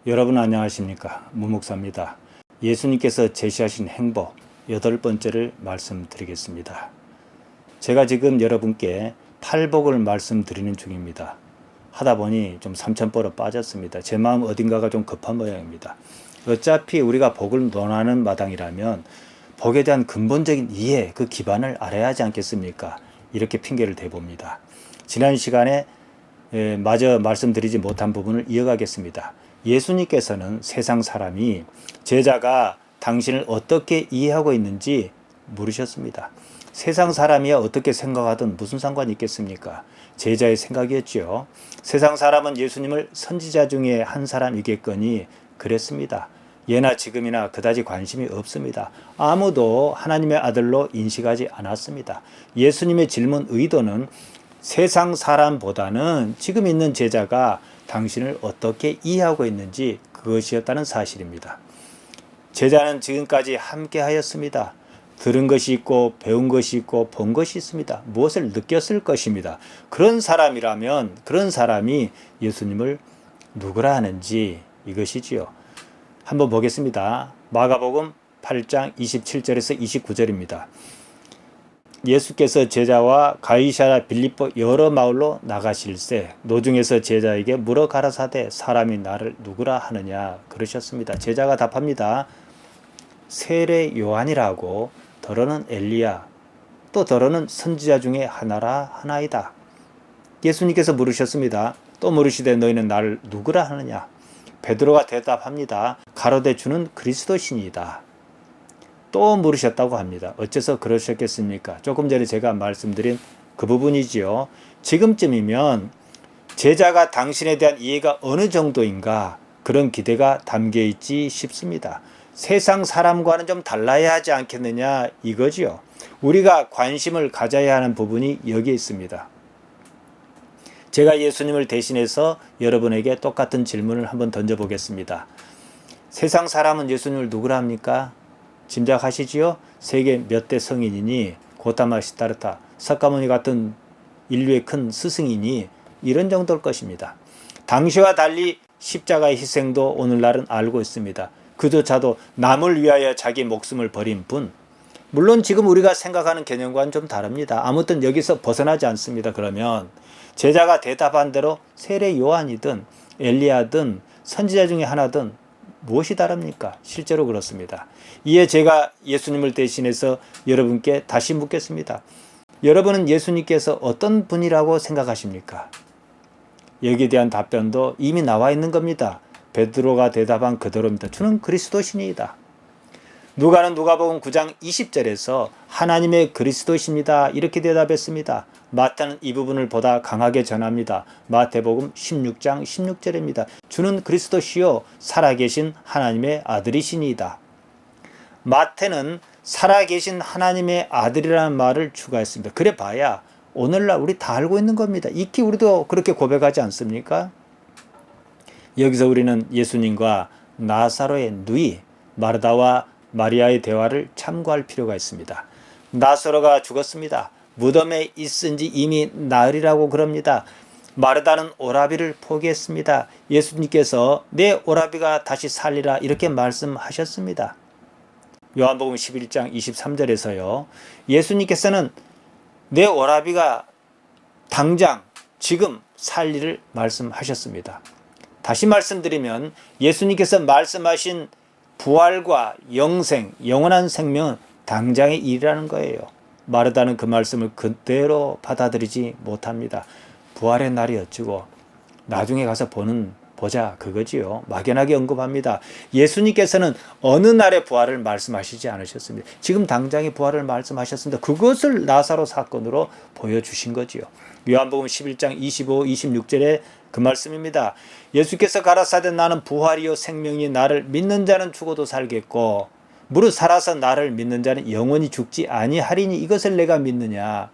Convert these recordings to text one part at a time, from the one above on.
여러분 안녕하십니까? 무목사입니다. 예수님께서 제시하신 행복 8번째를 말씀드리겠습니다. 제가 지금 여러분께 팔복을 말씀드리는 중입니다. 하다 보니 좀 삼천포로 빠졌습니다. 제 마음 어딘가가 좀 급한 모양입니다. 어차피 우리가 복을 논하는 마당이라면 복에 대한 근본적인 이해, 그 기반을 알아야 하지 않겠습니까? 이렇게 핑계를 대봅니다. 지난 시간에 마저 말씀드리지 못한 부분을 이어가겠습니다. 예수님께서는 세상 사람이 제자가 당신을 어떻게 이해하고 있는지 물으셨습니다. 세상 사람이야 어떻게 생각하든 무슨 상관이 있겠습니까? 제자의 생각이었죠. 세상 사람은 예수님을 선지자 중에 한 사람이겠거니 그랬습니다. 예나 지금이나 그다지 관심이 없습니다. 아무도 하나님의 아들로 인식하지 않았습니다. 예수님의 질문 의도는 세상 사람보다는 지금 있는 제자가 당신을 어떻게 이해하고 있는지 그것이었다는 사실입니다. 제자는 지금까지 함께 하였습니다. 들은 것이 있고 배운 것이 있고 본 것이 있습니다. 무엇을 느꼈을 것입니다. 그런 사람이라면 그런 사람이 예수님을 누구라 하는지 이것이지요. 한번 보겠습니다. 마가복음 8장 27절에서 29절입니다. 예수께서 제자와 가이사랴 빌립보 여러 마을로 나가실새 노중에서 제자에게 물어 가라사대 사람이 나를 누구라 하느냐 그러셨습니다. 제자가 답합니다. 세례 요한이라고, 더러는 엘리야, 또 더러는 선지자 중에 하나이다. 예수님께서 물으셨습니다. 또 물으시되 너희는 나를 누구라 하느냐? 베드로가 대답합니다. 가로되 주는 그리스도시니이다. 또 물으셨다고 합니다. 어째서 그러셨겠습니까? 조금 전에 제가 말씀드린 그 부분이지요. 지금쯤이면 제자가 당신에 대한 이해가 어느 정도인가 그런 기대가 담겨 있지 싶습니다. 세상 사람과는 좀 달라야 하지 않겠느냐 이거지요. 우리가 관심을 가져야 하는 부분이 여기에 있습니다. 제가 예수님을 대신해서 여러분에게 똑같은 질문을 한번 던져보겠습니다. 세상 사람은 예수님을 누구라 합니까? 짐작하시지요? 세계 몇 대 성인이니 고타마 시타르타, 석가모니 같은 인류의 큰 스승이니 이런 정도일 것입니다. 당시와 달리 십자가의 희생도 오늘날은 알고 있습니다. 그조차도 남을 위하여 자기 목숨을 버린 분. 물론 지금 우리가 생각하는 개념과는 좀 다릅니다. 아무튼 여기서 벗어나지 않습니다. 그러면 제자가 대답한 대로 세례 요한이든 엘리야든 선지자 중에 하나든 무엇이 다릅니까? 실제로 그렇습니다. 이에 제가 예수님을 대신해서 여러분께 다시 묻겠습니다. 여러분은 예수님께서 어떤 분이라고 생각하십니까? 여기에 대한 답변도 이미 나와 있는 겁니다. 베드로가 대답한 그대로입니다. 주는 그리스도시니이다. 누가는 누가복음 9장 20절에서 하나님의 그리스도십니다. 이렇게 대답했습니다. 마태는 이 부분을 보다 강하게 전합니다. 마태복음 16장 16절입니다. 주는 그리스도시요 살아계신 하나님의 아들이시니이다. 마태는 살아계신 하나님의 아들이라는 말을 추가했습니다. 그래 봐야 오늘날 우리 다 알고 있는 겁니다. 익히 우리도 그렇게 고백하지 않습니까? 여기서 우리는 예수님과 나사로의 누이 마르다와 마리아의 대화를 참고할 필요가 있습니다. 나사로가 죽었습니다. 무덤에 있은 지 이미 나흘이라고 그럽니다. 마르다는 오라비를 포기했습니다. 예수님께서 내 오라비가 다시 살리라 이렇게 말씀하셨습니다. 요한복음 11장 23절에서요. 예수님께서는 내 오라비가 당장 지금 살리를 말씀하셨습니다. 다시 말씀드리면 예수님께서 말씀하신 부활과 영생, 영원한 생명은 당장의 일이라는 거예요. 마르다는 그 말씀을 그대로 받아들이지 못합니다. 부활의 날이 어찌고 나중에 가서 보자 그거지요. 막연하게 언급합니다. 예수님께서는 어느 날의 부활을 말씀하시지 않으셨습니다. 지금 당장의 부활을 말씀하셨습니다. 그것을 나사로 사건으로 보여주신 거지요. 요한복음 11장 25, 26절에 그 말씀입니다. 예수께서 가라사대 나는 부활이요 생명이 나를 믿는 자는 죽어도 살겠고 무릇 살아서 나를 믿는 자는 영원히 죽지 아니하리니 이것을 내가 믿느냐.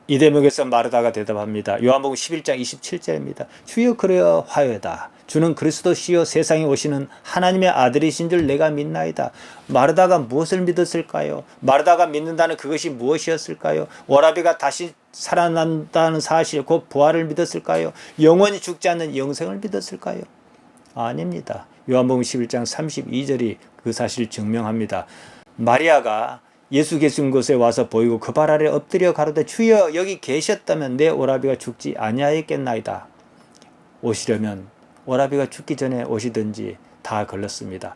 이 대목에서 마르다가 대답합니다. 요한복음 11장 27절입니다. 주여 그래야 화요다. 주는 그리스도시요 세상에 오시는 하나님의 아들이신 줄 내가 믿나이다. 마르다가 무엇을 믿었을까요? 마르다가 믿는다는 그것이 무엇이었을까요? 오라비가 다시 살아난다는 사실, 곧 부활을 믿었을까요? 영원히 죽지 않는 영생을 믿었을까요? 아닙니다. 요한복음 11장 32절이 그 사실을 증명합니다. 마리아가 예수 계신 곳에 와서 보이고 그 발 아래 엎드려 가로되 주여 여기 계셨다면 내 오라비가 죽지 아니하였겠나이다. 오시려면 오라비가 죽기 전에 오시든지 다 걸렸습니다.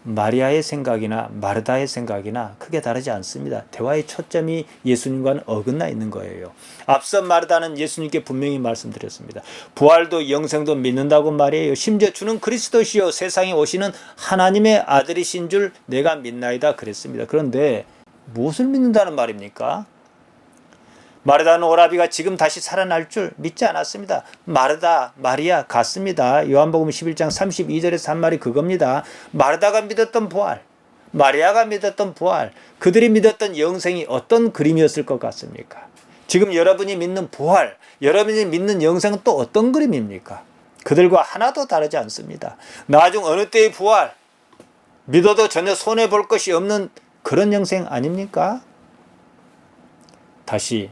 마리아의 생각이나 마르다의 생각이나 크게 다르지 않습니다. 대화의 초점이 예수님과는 어긋나 있는 거예요. 앞서 마르다는 예수님께 분명히 말씀드렸습니다. 부활도 영생도 믿는다고 말이에요. 심지어 주는 그리스도시요 세상에 오시는 하나님의 아들이신 줄 내가 믿나이다 그랬습니다. 그런데 무엇을 믿는다는 말입니까? 마르다는 오라비가 지금 다시 살아날 줄 믿지 않았습니다. 마르다, 마리아 같습니다. 요한복음 11장 32절에서 한 말이 그겁니다. 마르다가 믿었던 부활, 마리아가 믿었던 부활, 그들이 믿었던 영생이 어떤 그림이었을 것 같습니까? 지금 여러분이 믿는 부활, 여러분이 믿는 영생은 또 어떤 그림입니까? 그들과 하나도 다르지 않습니다. 나중 어느 때의 부활, 믿어도 전혀 손해볼 것이 없는 그런 영생 아닙니까? 다시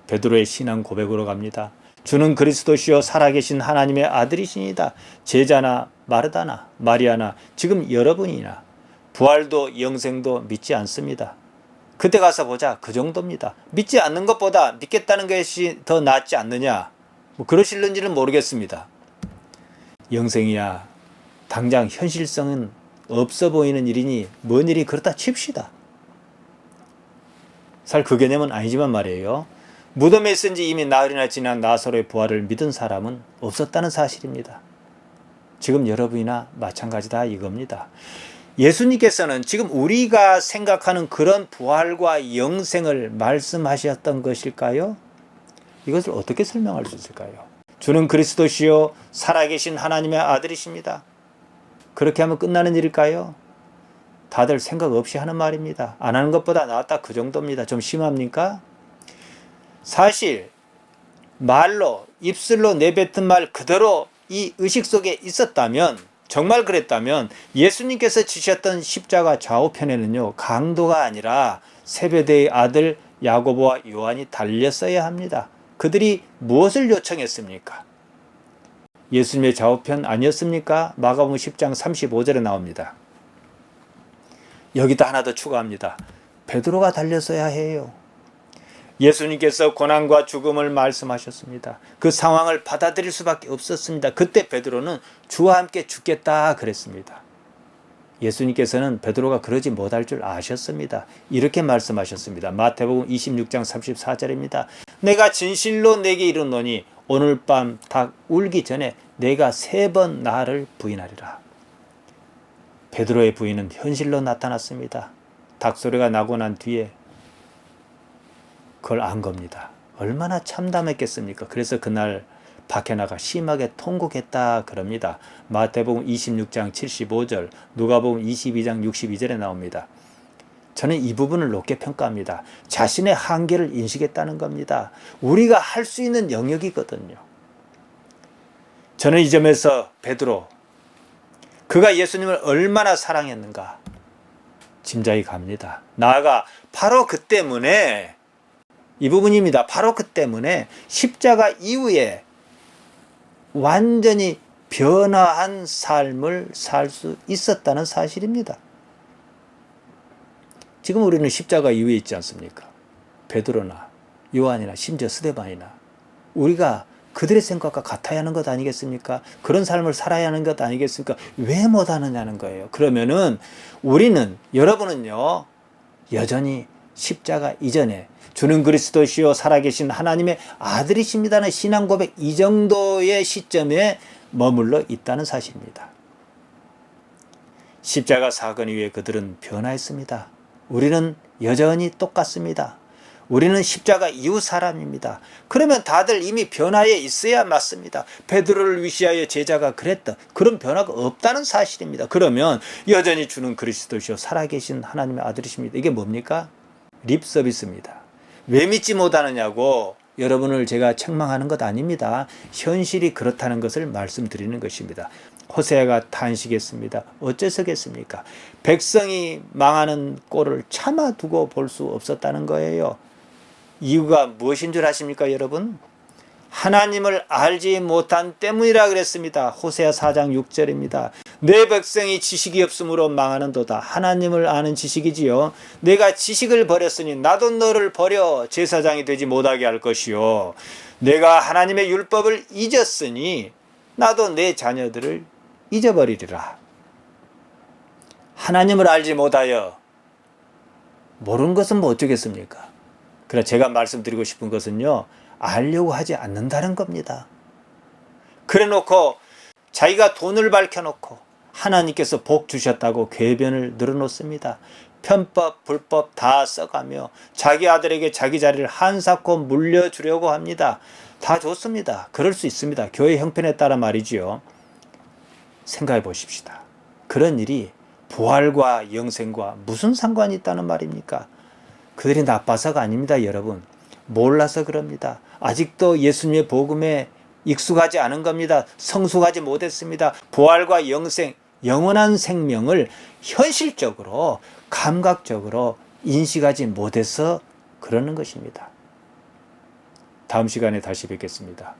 베드로의 신앙 고백으로 갑니다. 주는 그리스도시요 살아계신 하나님의 아들이시니다. 제자나 마르다나 마리아나 지금 여러분이나 부활도 영생도 믿지 않습니다. 그때 가서 보자 그 정도입니다. 믿지 않는 것보다 믿겠다는 것이 더 낫지 않느냐 뭐 그러실는지는 모르겠습니다. 영생이야 당장 현실성은 없어 보이는 일이니 뭔 일이 그렇다 칩시다. 살 그 개념은 아니지만 말이에요. 무덤에 있은 지 이미 나흘이나 지난 나사로의 부활을 믿은 사람은 없었다는 사실입니다. 지금 여러분이나 마찬가지다 이겁니다. 예수님께서는 지금 우리가 생각하는 그런 부활과 영생을 말씀하셨던 것일까요? 이것을 어떻게 설명할 수 있을까요? 주는 그리스도시요 살아계신 하나님의 아들이십니다. 그렇게 하면 끝나는 일일까요? 다들 생각 없이 하는 말입니다. 안 하는 것보다 낫다 그 정도입니다. 좀 심합니까? 사실 말로 입술로 내뱉은 말 그대로 이 의식 속에 있었다면 정말 그랬다면 예수님께서 지셨던 십자가 좌우편에는요 강도가 아니라 세베대의 아들 야고보와 요한이 달렸어야 합니다. 그들이 무엇을 요청했습니까? 예수님의 좌우편 아니었습니까? 마가복음 10장 35절에 나옵니다. 여기다 하나 더 추가합니다. 베드로가 달렸어야 해요. 예수님께서 고난과 죽음을 말씀하셨습니다. 그 상황을 받아들일 수밖에 없었습니다. 그때 베드로는 주와 함께 죽겠다 그랬습니다. 예수님께서는 베드로가 그러지 못할 줄 아셨습니다. 이렇게 말씀하셨습니다. 마태복음 26장 34절입니다. 내가 진실로 내게 이르노니 오늘 밤 닭 울기 전에 내가 3번 나를 부인하리라. 베드로의 부인은 현실로 나타났습니다. 닭소리가 나고 난 뒤에 그걸 안 겁니다. 얼마나 참담했겠습니까? 그래서 그날 밖에 나가 심하게 통곡했다 그럽니다. 마태복음 26장 75절, 누가복음 22장 62절에 나옵니다. 저는 이 부분을 높게 평가합니다. 자신의 한계를 인식했다는 겁니다. 우리가 할 수 있는 영역이거든요. 저는 이 점에서 베드로, 그가 예수님을 얼마나 사랑했는가 짐작이 갑니다. 나아가 바로 그 때문에 이 부분입니다. 바로 그 때문에 십자가 이후에 완전히 변화한 삶을 살 수 있었다는 사실입니다. 지금 우리는 십자가 이후에 있지 않습니까? 베드로나 요한이나 심지어 스데반이나 우리가 그들의 생각과 같아야 하는 것 아니겠습니까? 그런 삶을 살아야 하는 것 아니겠습니까? 왜 못하느냐는 거예요. 그러면은 우리는, 여러분은요 여전히 십자가 이전에 주는 그리스도시요 살아계신 하나님의 아들이십니다는 신앙 고백 이 정도의 시점에 머물러 있다는 사실입니다. 십자가 사건 이후에 그들은 변화했습니다. 우리는 여전히 똑같습니다. 우리는 십자가 이후 사람입니다. 그러면 다들 이미 변화에 있어야 맞습니다. 베드로를 위시하여 제자가 그랬던 그런 변화가 없다는 사실입니다. 그러면 여전히 주는 그리스도시요 살아계신 하나님의 아들이십니다. 이게 뭡니까? 립 서비스입니다. 왜 믿지 못하느냐고 여러분을 제가 책망하는 것 아닙니다. 현실이 그렇다는 것을 말씀드리는 것입니다. 호세아가 탄식했습니다. 어째서겠습니까? 백성이 망하는 꼴을 참아두고 볼 수 없었다는 거예요. 이유가 무엇인 줄 아십니까, 여러분? 하나님을 알지 못한 때문이라 그랬습니다. 호세아 4장 6절입니다. 내 백성이 지식이 없으므로 망하는도다. 하나님을 아는 지식이지요. 내가 지식을 버렸으니 나도 너를 버려 제사장이 되지 못하게 할 것이요. 내가 하나님의 율법을 잊었으니 나도 내 자녀들을 잊어버리리라. 하나님을 알지 못하여 모르는 것은 뭐 어쩌겠습니까? 그러나 제가 말씀드리고 싶은 것은요, 알려고 하지 않는다는 겁니다. 그래 놓고 자기가 돈을 밝혀놓고 하나님께서 복 주셨다고 궤변을 늘어놓습니다. 편법, 불법 다 써가며 자기 아들에게 자기 자리를 한사코 물려주려고 합니다. 다 좋습니다. 그럴 수 있습니다. 교회 형편에 따라 말이지요. 생각해 보십시다. 그런 일이 부활과 영생과 무슨 상관이 있다는 말입니까? 그들이 나빠서가 아닙니다, 여러분. 몰라서 그럽니다. 아직도 예수님의 복음에 익숙하지 않은 겁니다. 성숙하지 못했습니다. 부활과 영생, 영원한 생명을 현실적으로, 감각적으로 인식하지 못해서 그러는 것입니다. 다음 시간에 다시 뵙겠습니다.